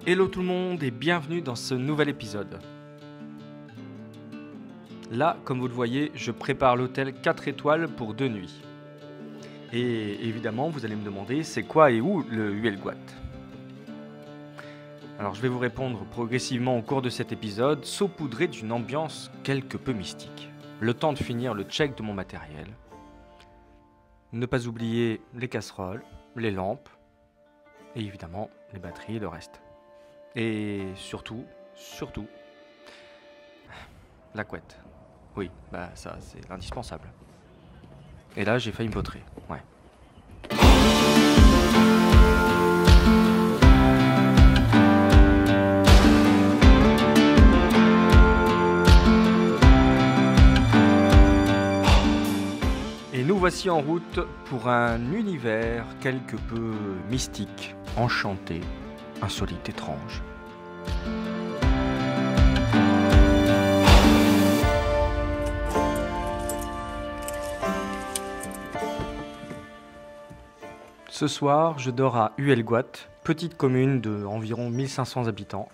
Hello tout le monde et bienvenue dans ce nouvel épisode. Là, comme vous le voyez, je prépare l'hôtel 4 étoiles pour 2 nuits. Et évidemment, vous allez me demander, c'est quoi et où le Huelgoat? Alors je vais vous répondre progressivement au cours de cet épisode, saupoudré d'une ambiance quelque peu mystique. Le temps de finir le check de mon matériel. Ne pas oublier les casseroles, les lampes, et évidemment les batteries et le reste. Et surtout, la couette. Oui, ça c'est l'indispensable. Et là j'ai failli me vautrer, ouais. Et nous voici en route pour un univers quelque peu mystique, enchanté, insolite, étrange. Ce soir, je dors à Huelgoat, petite commune de environ 1500 habitants,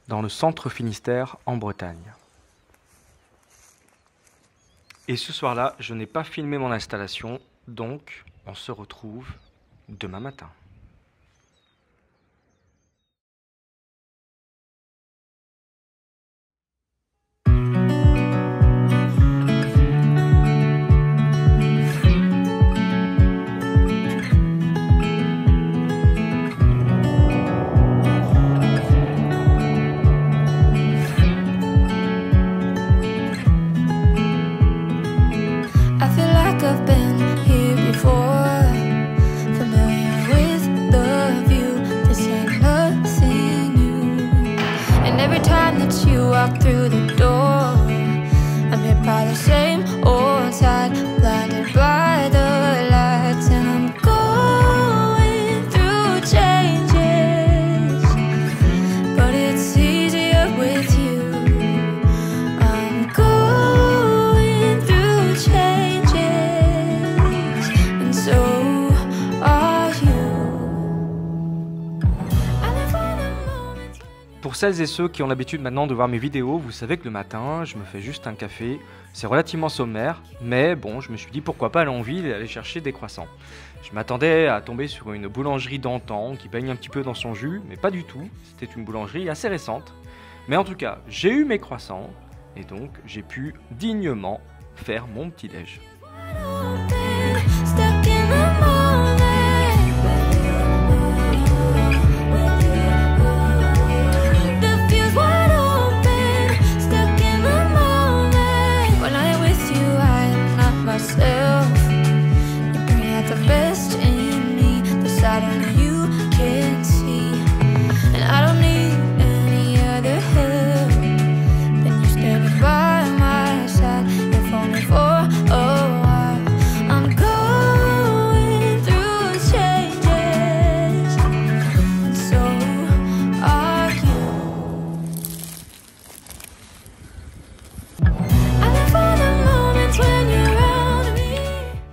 dans le centre Finistère, en Bretagne. Et ce soir-là, je n'ai pas filmé mon installation, donc on se retrouve demain matin. I've been here before, familiar with the view. This ain't nothing new. And every time that you walk through the door, I'm hit by the same old side, blinded by the lights. And I'm going through changes, but it's easier with you. I'm going through changes. Pour celles et ceux qui ont l'habitude maintenant de voir mes vidéos, vous savez que le matin, je me fais juste un café. C'est relativement sommaire, mais bon, je me suis dit pourquoi pas aller en ville et aller chercher des croissants. Je m'attendais à tomber sur une boulangerie d'antan qui baigne un petit peu dans son jus, mais pas du tout. C'était une boulangerie assez récente. Mais en tout cas, j'ai eu mes croissants et donc j'ai pu dignement faire mon petit-déj.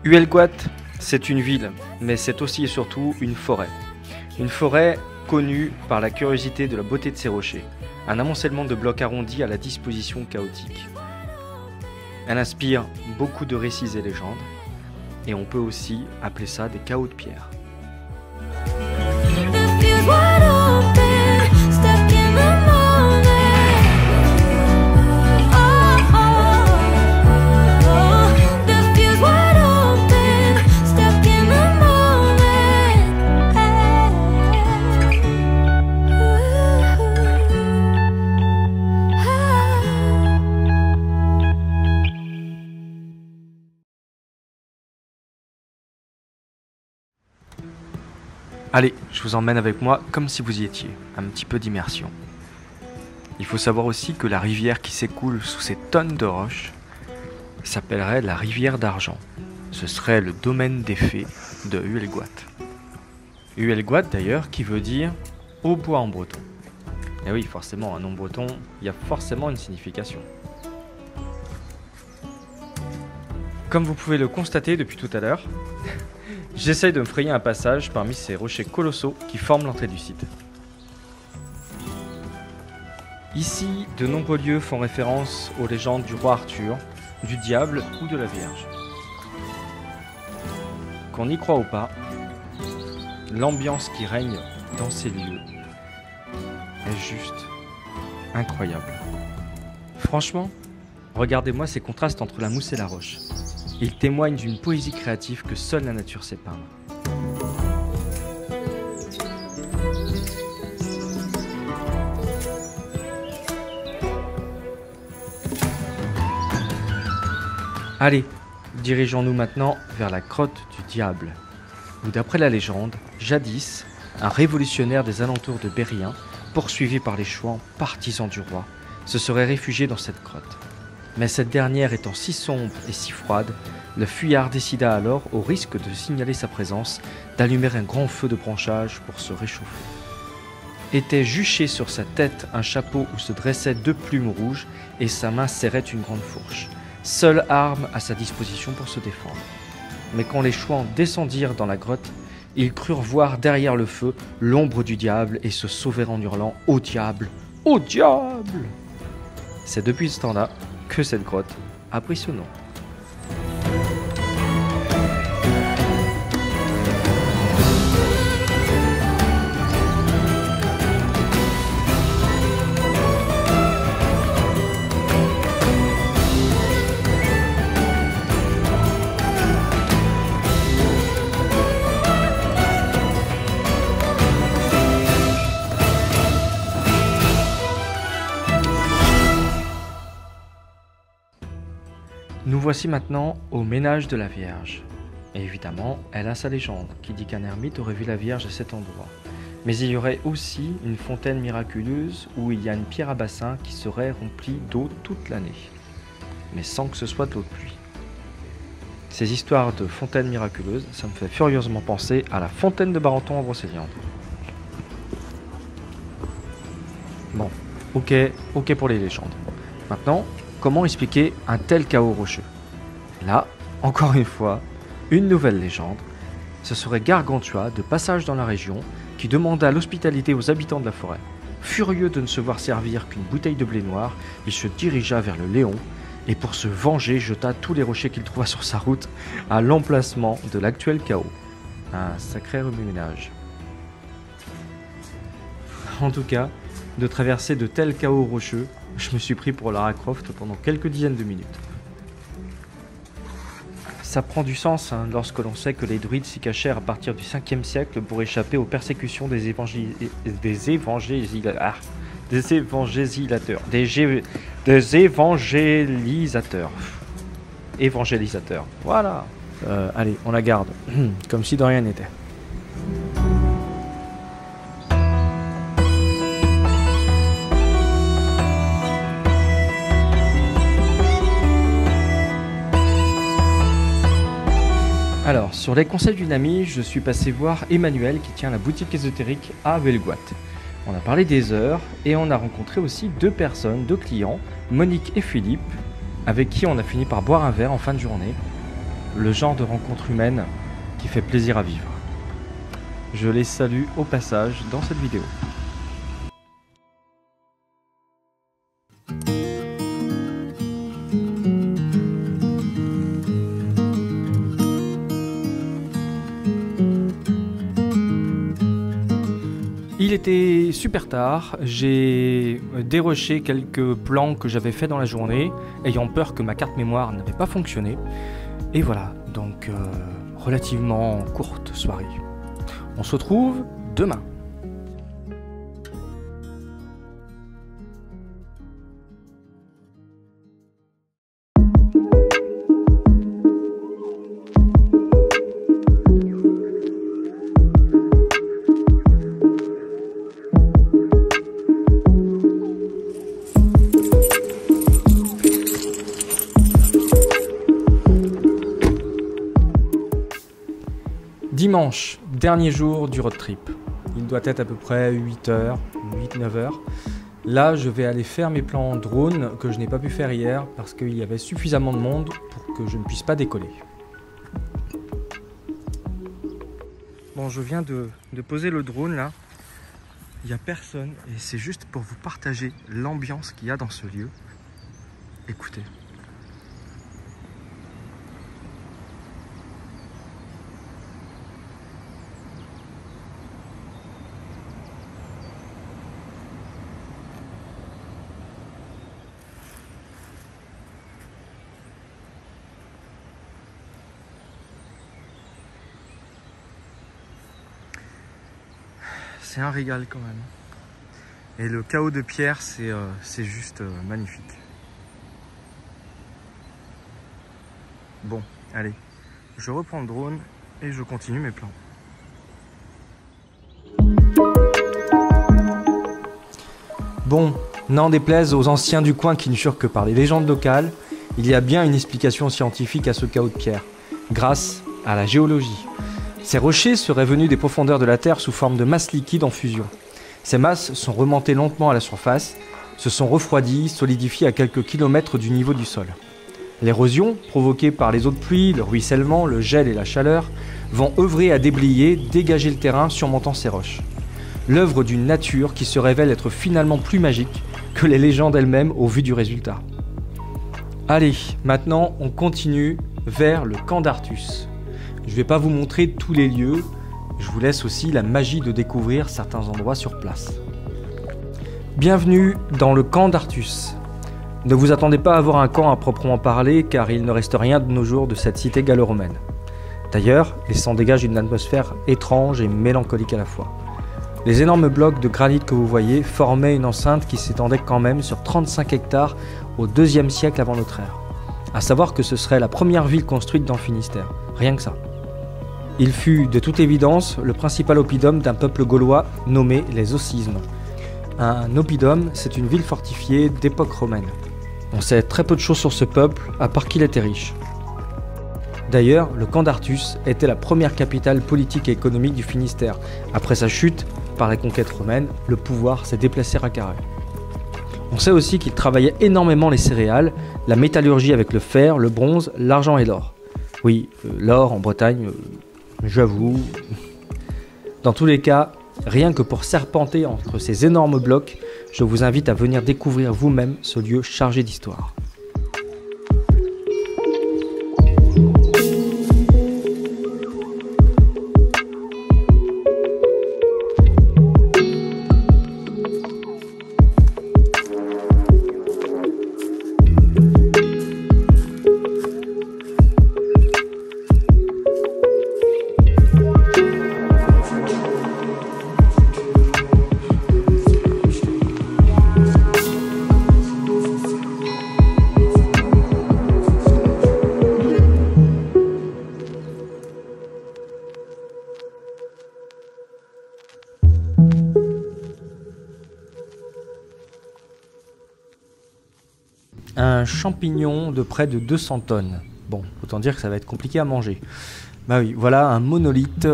Huelgoat, c'est une ville, mais c'est aussi et surtout une forêt. Une forêt connue par la curiosité de la beauté de ses rochers, un amoncellement de blocs arrondis à la disposition chaotique. Elle inspire beaucoup de récits et légendes, et on peut aussi appeler ça des chaos de pierre. Allez, je vous emmène avec moi comme si vous y étiez, un petit peu d'immersion. Il faut savoir aussi que la rivière qui s'écoule sous ces tonnes de roches s'appellerait la rivière d'argent. Ce serait le domaine des fées de Huelgoat. Huelgoat d'ailleurs qui veut dire au bois en breton. Et oui, forcément, un nom breton, il y a forcément une signification. Comme vous pouvez le constater depuis tout à l'heure, j'essaye de me frayer un passage parmi ces rochers colossaux qui forment l'entrée du site. Ici, de nombreux lieux font référence aux légendes du roi Arthur, du diable ou de la Vierge. Qu'on y croit ou pas, l'ambiance qui règne dans ces lieux est juste incroyable. Franchement, regardez-moi ces contrastes entre la mousse et la roche. Ils témoignent d'une poésie créative que seule la nature sait peindre. Allez, dirigeons-nous maintenant vers la grotte du diable, où d'après la légende, jadis, un révolutionnaire des alentours de Bérien, poursuivi par les Chouans, partisans du roi, se serait réfugié dans cette grotte. Mais cette dernière étant si sombre et si froide, le fuyard décida alors, au risque de signaler sa présence, d'allumer un grand feu de branchage pour se réchauffer. Était juché sur sa tête un chapeau où se dressaient 2 plumes rouges et sa main serrait une grande fourche, seule arme à sa disposition pour se défendre. Mais quand les Chouans descendirent dans la grotte, ils crurent voir derrière le feu l'ombre du diable et se sauvèrent en hurlant « Au diable! Au diable !» C'est depuis ce temps-là que cette grotte a pris ce nom. Nous voici maintenant au ménage de la Vierge. Et évidemment, elle a sa légende qui dit qu'un ermite aurait vu la Vierge à cet endroit. Mais il y aurait aussi une fontaine miraculeuse où il y a une pierre à bassin qui serait remplie d'eau toute l'année, mais sans que ce soit de l'eau de pluie. Ces histoires de fontaines miraculeuses, ça me fait furieusement penser à la fontaine de Barenton en Brocéliande. Bon, ok pour les légendes. Maintenant, comment expliquer un tel chaos rocheux? Là, encore une fois, une nouvelle légende. Ce serait Gargantua, de passage dans la région, qui demanda l'hospitalité aux habitants de la forêt. Furieux de ne se voir servir qu'une bouteille de blé noir, il se dirigea vers le Léon et pour se venger jeta tous les rochers qu'il trouva sur sa route à l'emplacement de l'actuel chaos. Un sacré remue-ménage. En tout cas, de traverser de tels chaos rocheux, je me suis pris pour Lara Croft pendant quelques dizaines de minutes. Ça prend du sens lorsque l'on sait que les druides s'y cachèrent à partir du 5e siècle pour échapper aux persécutions des évangélisateurs. Voilà. Allez, on la garde, comme si de rien n'était. Alors, sur les conseils d'une amie, je suis passé voir Emmanuel qui tient la boutique ésotérique à Bellegoat. On a parlé des heures et on a rencontré aussi 2 personnes, 2 clients, Monique et Philippe, avec qui on a fini par boire un verre en fin de journée. Le genre de rencontre humaine qui fait plaisir à vivre. Je les salue au passage dans cette vidéo. Il était super tard, j'ai déroché quelques plans que j'avais fait dans la journée, ayant peur que ma carte mémoire n'avait pas fonctionné. Et voilà, donc relativement courte soirée. On se retrouve demain. Dimanche, dernier jour du road trip. Il doit être à peu près 8h, 8-9h. Là, je vais aller faire mes plans drone que je n'ai pas pu faire hier parce qu'il y avait suffisamment de monde pour que je ne puisse pas décoller. Bon, je viens de poser le drone là. Il n'y a personne et c'est juste pour vous partager l'ambiance qu'il y a dans ce lieu. Écoutez. C'est un régal quand même. Et le chaos de pierre, c'est juste magnifique. Bon, allez, je reprends le drone et je continue mes plans. Bon, n'en déplaise aux anciens du coin qui ne jurent que par les légendes locales, il y a bien une explication scientifique à ce chaos de pierre, grâce à la géologie. Ces rochers seraient venus des profondeurs de la Terre sous forme de masse liquide en fusion. Ces masses sont remontées lentement à la surface, se sont refroidies, solidifiées à quelques kilomètres du niveau du sol. L'érosion, provoquée par les eaux de pluie, le ruissellement, le gel et la chaleur, vont œuvrer à déblayer, dégager le terrain surmontant ces roches. L'œuvre d'une nature qui se révèle être finalement plus magique que les légendes elles-mêmes au vu du résultat. Allez, maintenant on continue vers le camp d'Artus. Je ne vais pas vous montrer tous les lieux, je vous laisse aussi la magie de découvrir certains endroits sur place. Bienvenue dans le camp d'Artus. Ne vous attendez pas à voir un camp à proprement parler, car il ne reste rien de nos jours de cette cité gallo-romaine. D'ailleurs, il s'en dégage une atmosphère étrange et mélancolique à la fois. Les énormes blocs de granit que vous voyez formaient une enceinte qui s'étendait quand même sur 35 hectares au IIe siècle avant notre ère. À savoir que ce serait la première ville construite dans le Finistère, rien que ça. Il fut de toute évidence le principal oppidum d'un peuple gaulois nommé les Ossismes. Un oppidum, c'est une ville fortifiée d'époque romaine. On sait très peu de choses sur ce peuple, à part qu'il était riche. D'ailleurs, le camp d'Artus était la première capitale politique et économique du Finistère. Après sa chute, par la conquête romaine, le pouvoir s'est déplacé à Carhaix. On sait aussi qu'il travaillait énormément les céréales, la métallurgie avec le fer, le bronze, l'argent et l'or. Oui, l'or en Bretagne, j'avoue. Dans tous les cas, rien que pour serpenter entre ces énormes blocs, je vous invite à venir découvrir vous-même ce lieu chargé d'histoire. Un champignon de près de 200 tonnes. Bon, autant dire que ça va être compliqué à manger. Bah oui, voilà un monolithe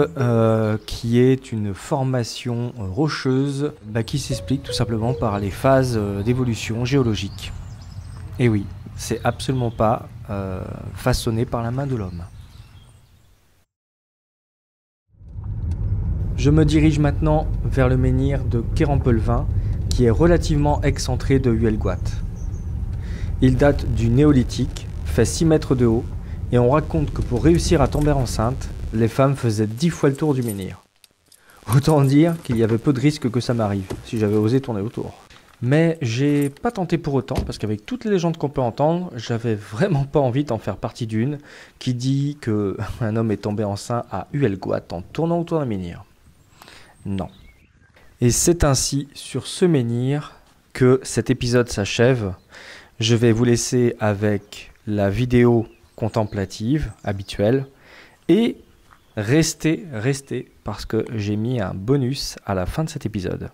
qui est une formation rocheuse qui s'explique tout simplement par les phases d'évolution géologique. Et oui, c'est absolument pas façonné par la main de l'homme. Je me dirige maintenant vers le menhir de Quérampelvin qui est relativement excentré de Huelgoat. Il date du néolithique, fait 6 mètres de haut, et on raconte que pour réussir à tomber enceinte, les femmes faisaient 10 fois le tour du menhir. Autant dire qu'il y avait peu de risques que ça m'arrive, si j'avais osé tourner autour. Mais j'ai pas tenté pour autant, parce qu'avec toutes les légendes qu'on peut entendre, j'avais vraiment pas envie d'en faire partie d'une qui dit qu'un homme est tombé enceint à Huelgoat en tournant autour d'un menhir. Non. Et c'est ainsi, sur ce menhir, que cet épisode s'achève. Je vais vous laisser avec la vidéo contemplative habituelle et restez parce que j'ai mis un bonus à la fin de cet épisode.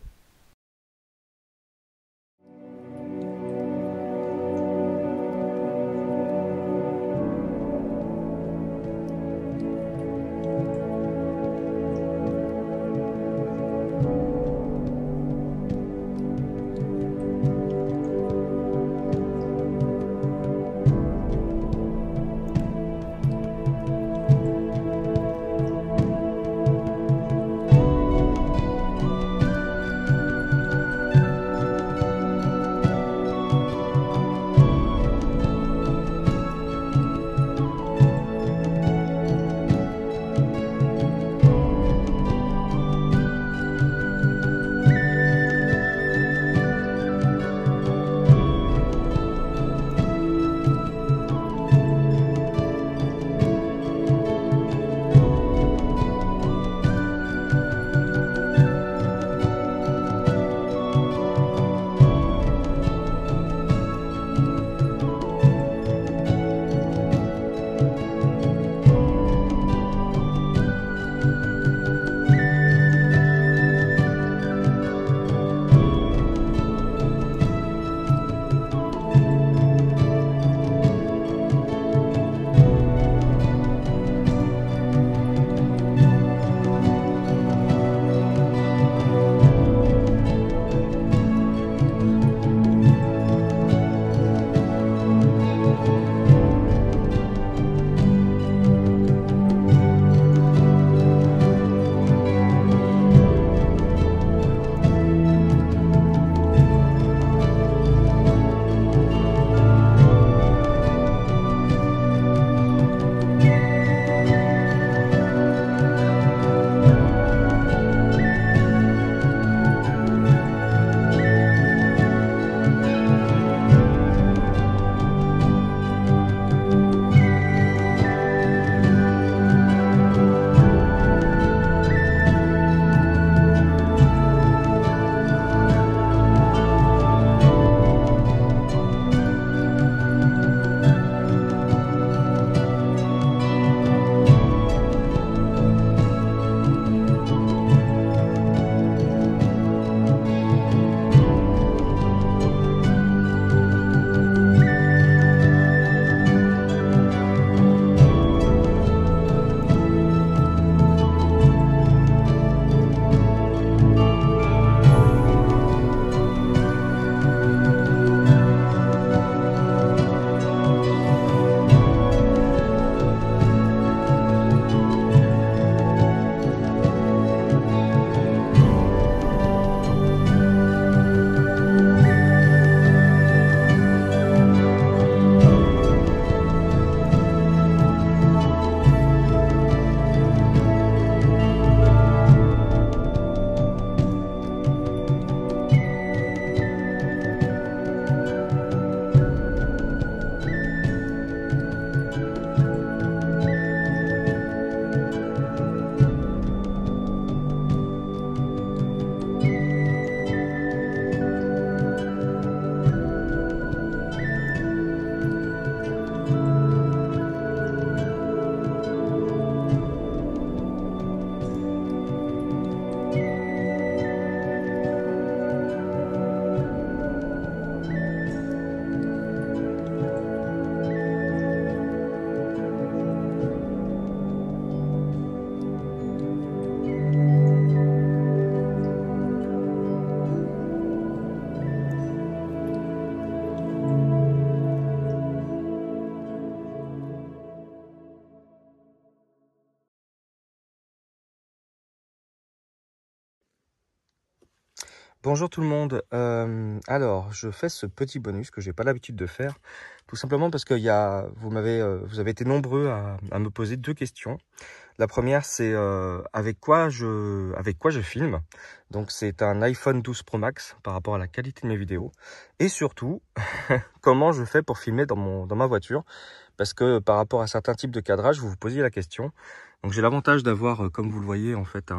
Bonjour tout le monde, alors je fais ce petit bonus que j'ai pas l'habitude de faire, tout simplement parce que vous avez été nombreux à me poser 2 questions. La première c'est avec quoi je filme, donc c'est un iPhone 12 Pro Max par rapport à la qualité de mes vidéos, et surtout comment je fais pour filmer dans ma voiture, parce que par rapport à certains types de cadrage vous vous posiez la question. Donc j'ai l'avantage d'avoir, comme vous le voyez en fait,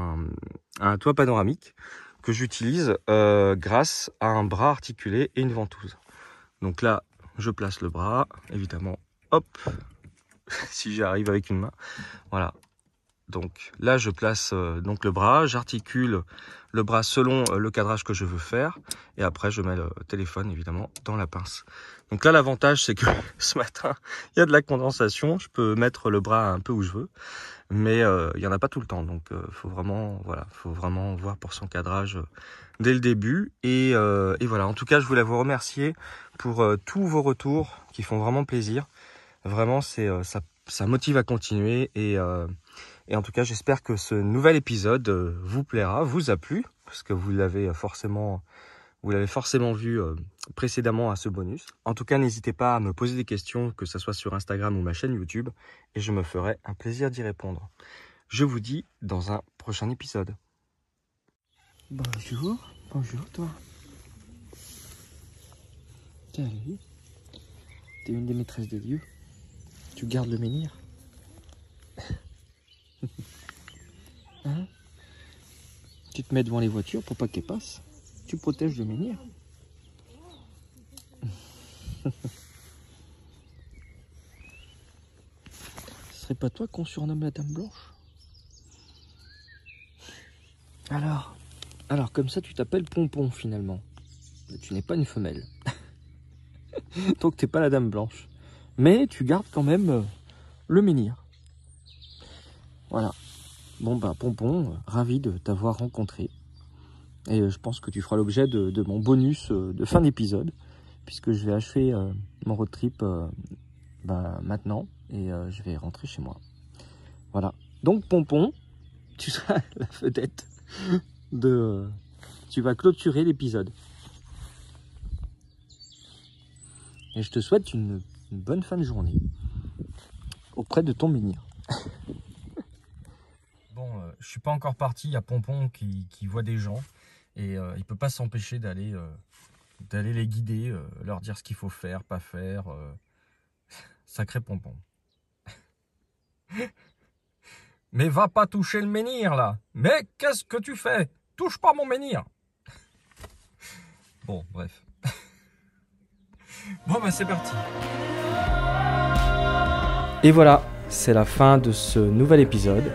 un toit panoramique que j'utilise grâce à un bras articulé et une ventouse. Donc là, je place le bras, évidemment, hop, si j'y arrive avec une main, voilà. Donc là, je place donc le bras, j'articule le bras selon le cadrage que je veux faire, et après je mets le téléphone évidemment dans la pince. Donc là, l'avantage c'est que ce matin, il y a de la condensation, je peux mettre le bras un peu où je veux, mais il n'y en a pas tout le temps, donc faut vraiment voir pour son cadrage dès le début, et voilà. En tout cas, je voulais vous remercier pour tous vos retours qui font vraiment plaisir. Vraiment, ça motive à continuer, et en tout cas, j'espère que ce nouvel épisode vous plaira, vous a plu, parce que vous l'avez forcément vu précédemment à ce bonus. En tout cas, n'hésitez pas à me poser des questions, que ce soit sur Instagram ou ma chaîne YouTube, et je me ferai un plaisir d'y répondre. Je vous dis dans un prochain épisode. Bonjour toi. Salut. T'es une des maîtresses des lieux. Tu gardes le menhir. Hein? Tu te mets devant les voitures pour pas qu'elles passent. Tu protèges le menhir. Ce serait pas toi qu'on surnomme la Dame Blanche? Alors comme ça tu t'appelles Pompon finalement. Mais tu n'es pas une femelle. Donc t'es pas la Dame Blanche. Mais tu gardes quand même le menhir. Voilà. Bon bah Pompon, ravi de t'avoir rencontré. Et je pense que tu feras l'objet de mon bonus de fin d'épisode, puisque je vais achever mon road trip maintenant, et je vais rentrer chez moi. Voilà. Donc Pompon, tu seras la vedette tu vas clôturer l'épisode. Et je te souhaite une bonne fin de journée auprès de ton menhir. Bon, je suis pas encore parti, il y a Pompon qui voit des gens, et il peut pas s'empêcher d'aller les guider, leur dire ce qu'il faut faire, pas faire. Sacré Pompon. Mais va pas toucher le menhir là. Mais qu'est-ce que tu fais? Touche pas mon menhir. Bon, bref. Bon, bah c'est parti. Et voilà, c'est la fin de ce nouvel épisode.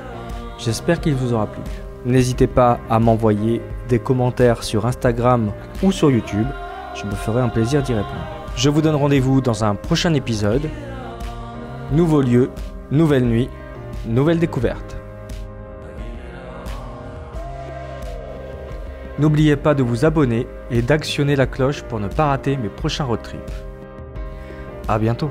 J'espère qu'il vous aura plu. N'hésitez pas à m'envoyer des commentaires sur Instagram ou sur YouTube. Je me ferai un plaisir d'y répondre. Je vous donne rendez-vous dans un prochain épisode. Nouveau lieu, nouvelle nuit, nouvelle découverte. N'oubliez pas de vous abonner et d'actionner la cloche pour ne pas rater mes prochains road trips. À bientôt.